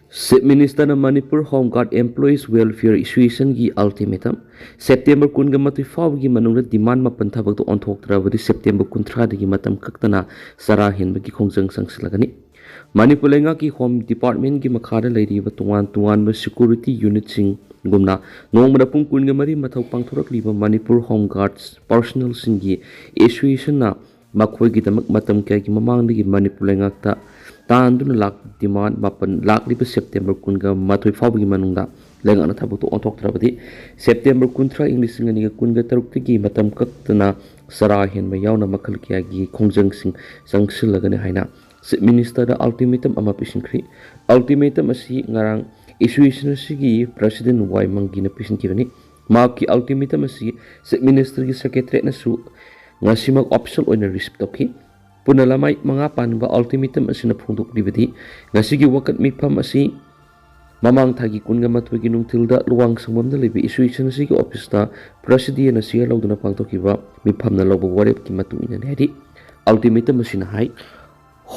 Chief Minister na Manipur Home Guard Employees Welfare Association gi ultimatum September 12 fawgi manungda demand mapan thabak to onthoktrabadi September 13 dagi matam kaktana sara henbagi khongjang sangsilagani Manipur lenga ki Home Department gi makhada leiriba tuan ba security unit sing gumna nongmada pung 13 mathau pangthorakliba Manipur Home Guards personnel singi association na makhoi gi damak matam kya gi mamangdagi Manipur lenga ta Tandun lak demand mapan lak lipa September kunga matui fawgi manungda lenga na thabu to ontok trabadi September kuntra English ngani ga kunga taruk tigi matam kaktana sara hen ma yauna makal kya gi khongjang sing sangsil lagane haina minister da ultimatum ama pisingkri ultimatum asi ngarang association sigi president wai mangi na pisin kibani ma ki ultimatum asi minister gi secretary na su ngasimak optional oina receipt toki Punalamay mga panba ultimatum asina phungduk libadi ngasigi wakat mipam asi mamang thagi kunga matwagi nung tilda luwang sangmamda libi association asigi office ta presidian asiya lawduna pangtokiba mipam na lawba warep ki matungina hedi ultimatum asina hai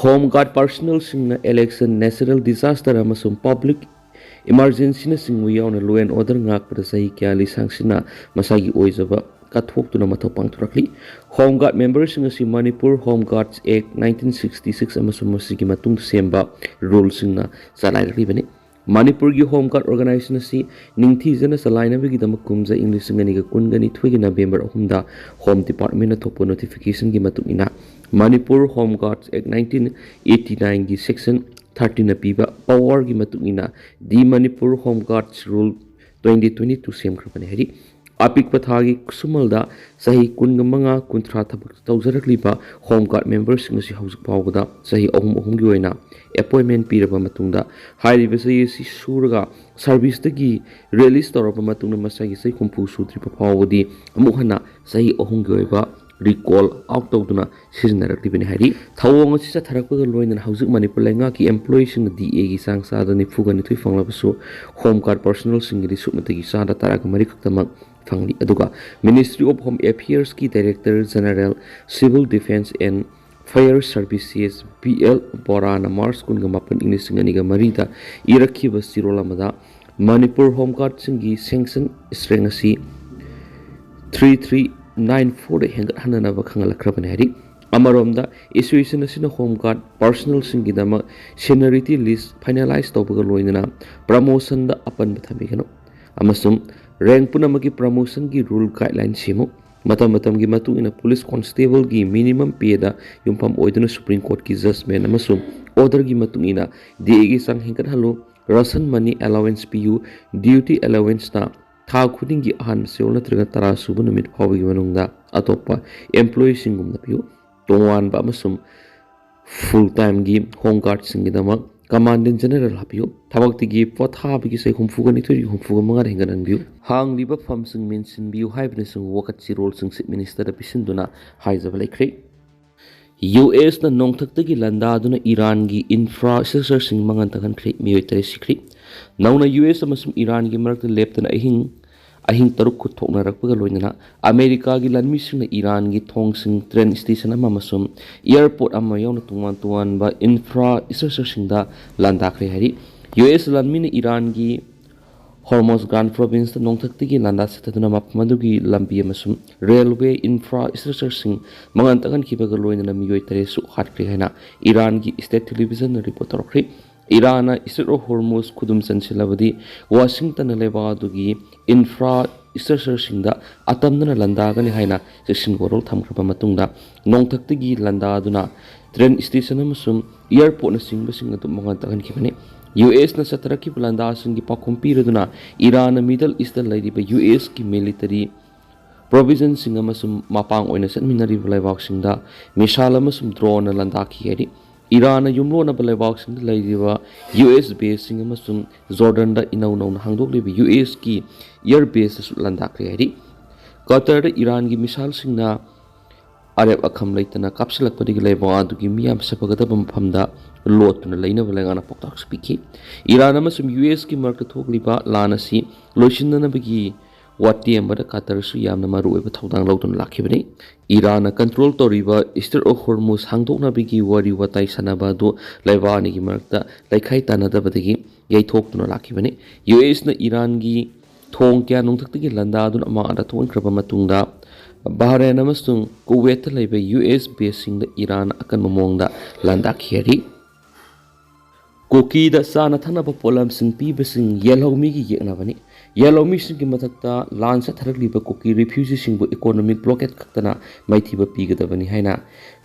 home guard personnel singna election natural disaster amasum public emergency na singmu yauna law and order ngak pada sahi kya li sangsina masagi oizaba kathok tuna mathaw pangthurakli Home Guard members nga si Manipur Home Guards Act 1966 amasung masigi matung semba rules na salairli bani Manipur gi Home Guard organization si ningthi jana salaina bigi damak kumja English ngani ga kungani thuigi November 3 Home Department na thopo notification gi matung ina Manipur Home Guards Act 1989 gi section 13 na piba power gi matung ina di Manipur Home Guards rule 2022 sem krapani hari Apik pathagi kusumalda sahi kungamanga kuntra thabak tawjarakliba Home Guard members ngasi haujik pawgada sahi ahum gi oina appointment piraba matungda hairiba sahi si surga service dagi release toraba matungna masagi sahi khumpu sutri pawgadi amuhana sahi ahum gi oiba recall out tawduna siznaraklibani hari thawong asi satharakpaga loina haujik Manipur lenga ki employees ng DA gi sangsa da ni fugani thui fanglabasu Home Guard personnel singri sumatagi sada taraga mari kaktamak Fangli aduga Ministry of Home Affairs ki Director General Civil Defense and Fire Services BL Borana Mars kunga mapan English nganiga marida irakhiba sirolamada Manipur Home Guard singi sanction strengasi 3394 hengat hanana bakhangalakhrabani hari amaromda association asina Home Guard personnel singi dama seniority list finalize tawbaga loinana promotion da apan bathamigano amasum rank punamagi promotion gi rule guideline semu matam gi matung ina police constable gi minimum pay da yumpam oiduna Supreme Court ki judgment amasum order gi matung ina DA gi sang hingkat halo ration money allowance pu duty allowance na tha khuding gi ahan seol natraga tara subu numit phawi gi manungda atopa employee singum na pu tongwan ba amasum full time gi Home Guard singi damak Commandant General hapiyo thabak tigi potha bigi sai humfuga ni thuri humfuga manga henganan biu hang liba pham sing mention biu haibne sing wakat si role sing Chief Minister da pisinduna haijaba lekre US na nongthak tagi landa duna Iran gi infrastructure sing mangan takan khre mioi tare sikri nauna US amasum Iran gi marak leptana ahing taruk ku thokna rakpaga loinana America gi lanmi sing na Iran gi thong sing train station ama masum airport ama yauna tuan ba infrastructure sing da Landakhre hari US lanmi na Iran gi Hormuz Grand Province nongthak tigi landa sataduna mapmadu gi lambi amasum railway infrastructure sing mangan takan kibaga loinana mioi tare su hatkhre haina Iran gi state television report torkhre Iran Strait of Hormuz Khudum Sansilabadi Washington Lebadugi infrastructure singda atamna landagani haina section gorol thamkraba matungda nongthaktigi landaduna train station amasum airport na singba singa tum mangan takan kibani US na sataraki landa singi pakompiraduna Iran Middle East laidiba US ki military provision singa masum mapang oina satminari laibak singda misal amasum drone landaki heri Iran yumlo na balebak sing laidiba US base sing amasum Jordan da inau nau hangdok libi US ki air base su Landakhre hari Qatar da Iran gi misal sing na Arab akham laitana kapsalak padi laiba adu gi miyam sapagada phamda lot na laina balanga na poktak speaki Iran amasum US ki market thok liba lana si loishinna na bagi वाटेम्बदा कातरसु यामना मरुओइबा थौदांग लौदुना लाखिबनि Iran control तौरिबा strait of Hormuz हांदोकनाबिगी वारी वाताई सनाबा दो लैबानिगी मरक्ता लैखाई तानादबदगी यैथोक्तुना लाखिबनि यूएस न ईरान गी थोंग क्या नोंथक्तगी लंदादुना मांगदा थोंख्रबा मतुंगदा बहरेन अमसुंग कुवैत लैबा यूएस बेसिंग द ईरान अकन ममोंगदा लंदाखेरी कुकी द साना थनबा पोलमसिंग पीबसिंग येलौमीगी येकनाबनि येलौमीसिंग की मथक्ता लान सथरकलिबा कुकी रिफ्यूजीसिंगबु इकोनॉमिक ब्लॉकेट खक्तना माइथिबा पीगदबनि हाइना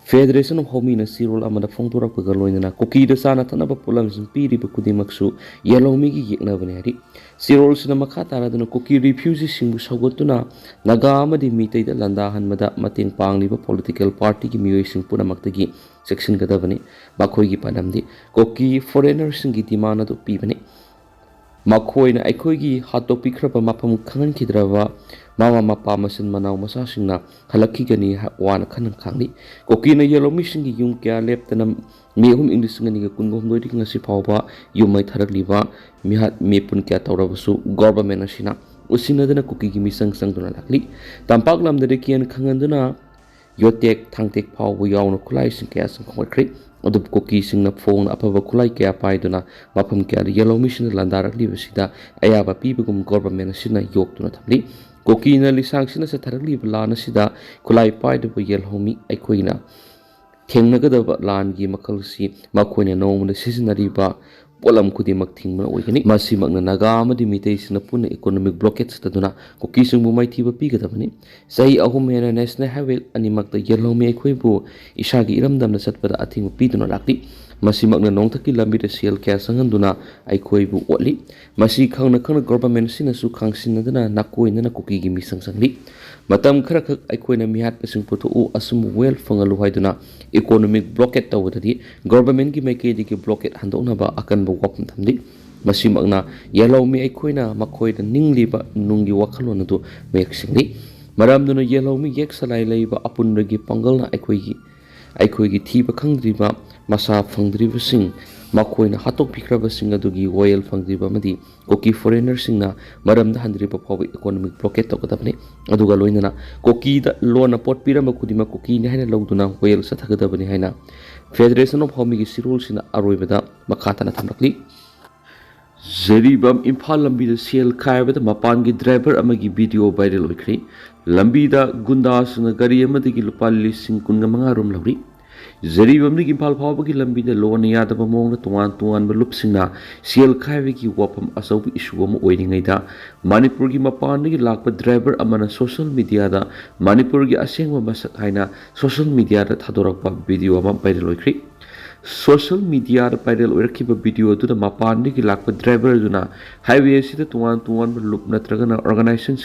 फेडरेशन ऑफ होमी न सिरोल अमदा फोंदोरकपगा लोइनना कुकी द साना थनबा पोलमसिंग पीरिबा कुदिमक्सु येलौमीगी येकनाबनि हारि सिरोल सिना मखा तारादुना कुकी रिफ्यूजीसिंगबु सौगतुना नागा अमदि मीतै द लंदाहनमदा मतेंग पांगलिबा पॉलिटिकल पार्टी की मियोइसिंग पुनमक्तगी सेक्शनगदबनि मखोइगी पानमदि कुकी फॉरेनर्सिंग की डिमांड अदु पीबनि मखोइना अखोइगी हातोपिख्रबा मफम खंगनखिद्रबा मामा मपा मसिन मनाव मसासिंगना हलखिगनी वाना खनन खांगनि कोकीना येलोमिसिंगी युम क्या लेप्तना मेहुम इंग्लिसिंगनिगा कुनगोमदोइदि ngasi फावबा युमै थरकलिबा मिहात मेपुन क्या तौरबसु गवर्नमेंट असिना उसिनदना कुकीगी मिसंग संगदुना लाखलि तंपाक लमददे कियन खंगनदुना योटेक थांगटेक फावबु यावना खुलाइसिंग क्या संखोइख्रि अदुब कुकी सिंगना फोन अफबा खुलाई क्या पाइदुना मफम क्या येलोमिसिन लंदारकलिबसिदा अयाबा पीबगुम गवर्नमेंट असिना योक्तुना थमलि कोकीना लिसांगसिना सथरकलिबा लान असिदा खुलाई पाइदुबा येलहोमी अखोइना थेंगनगदबा लानगी मखलसी मखोइना नोमदा सिजनरिबा पोलम खुदिमक थिंगमना ओइगनि मासिमकना नागा अमदि मितेसिना पुन इकोनॉमिक ब्लॉकेज तदुना कुकी सिंगबु माइथिबा पीगदबनि सही अहुम हेना नेशनल हाईवे अनिमकता येलहोमी अखोइबु इसागी इरमदमना चटपदा अथिंग पीदुना लाक्ति मासिमकना नोंथकी लंबिदा सेल क्या संगंदुना अखोइबु ओटली मासी खंगना खंगना गवर्नमेंट सिनासु खांगसिनदना नाकोइनना कुकीगी मिसंग संगली मतम खरख अखोइना मिहात pushing पुथु assume well फंगलु हाइदुना economic blockade तवददि government की मैकेदिगी ब्लॉकेट हंदोनबा अकनबा वापम थमदि मसिमकना येलौमी अखोइना मखोइदा निंगलिबा नुंगी वखलोन अदु मेक्सिंगली मरमदुना येलौमी येक सलाई लैबा अपुनरगी पंगलना अखोइगी थीबा खंगद्रिबा मसा फंगद्रिबसिंग मखोइना हातोक पिख्रबसिंग अदुगी वोयल फंगद्रिबा मदि कोकी फॉरेनर सिंगना मरमदा हंद्रिबा फाव इकोनॉमिक ब्लॉकेट तोगदबने अदुगा लोइनना कोकी द लोन पोट पिरम कुदिमा कोकी ने हाइना लौदुना वोयल सथगदबने हाइना फेडरेशन ऑफ होमी की सिरोल सिना अरोइबदा मखातना थमरकली जेरीबम इम्फाल लंबीदा सेल खायबदा मपान की ड्राइवर अमगी वीडियो वायरल होइख्री लंबीदा गुंडासना गाड़ी अमदगी लुपा लिसिंग कुनगा रोम लौरी जेरीबमनि इम्फाल फावबगी लंबीदा लोन यादबा मोंगना तुआन लुपसिंगना सेल खायबगी वाफम असौब इशू अम ओइरिङैदा मणिपुर की मपानदगी लाकपा ड्राइवर अमना सोशल मीडिया दा मणिपुर की असेंगबा मसक हाइना सोशल मीडिया दा थादोरकपा वीडियो अम वायरल होइख्री सोशल मीडिया वायरल होरखिबा वीडियो अदुदा मपानदगी लाकपा ड्राइवर अदुना हाईवे सिदा तुआन लुप नत्रगना ऑर्गेनाइजेशन